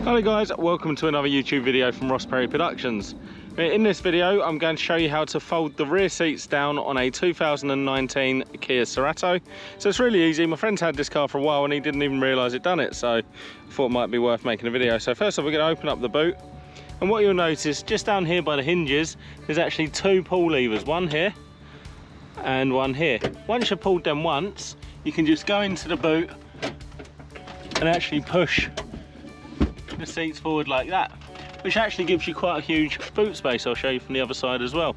Hello guys, welcome to another YouTube video from Ross Perry Productions. In this video I'm going to show you how to fold the rear seats down on a 2019 Kia Cerato. So it's really easy. My friend's had this car for a while and he didn't even realise it done it, so I thought it might be worth making a video. So first off, we're going to open up the boot, and what you'll notice just down here by the hinges there's actually two pull levers, one here and one here. Once you've pulled them once, you can just go into the boot and actually push the seats forward like that, which actually gives you quite a huge boot space. I'll show you from the other side as well.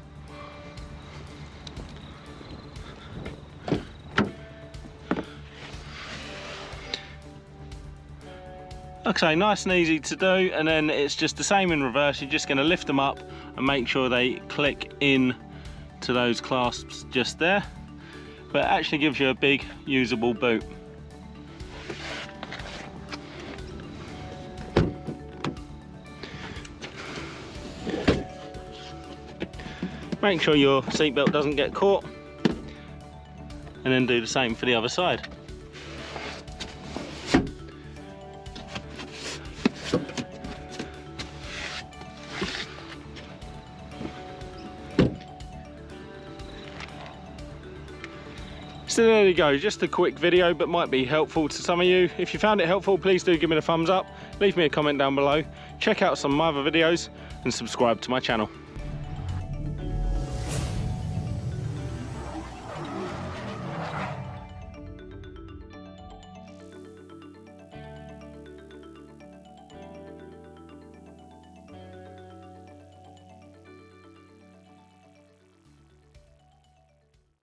Okay, nice and easy to do, and then it's just the same in reverse. You're just going to lift them up and make sure they click in to those clasps just there, but it actually gives you a big usable boot. Make sure your seatbelt doesn't get caught, and then do the same for the other side. So there you go, just a quick video, but might be helpful to some of you. If you found it helpful, please do give me a thumbs up, leave me a comment down below, check out some of my other videos and subscribe to my channel.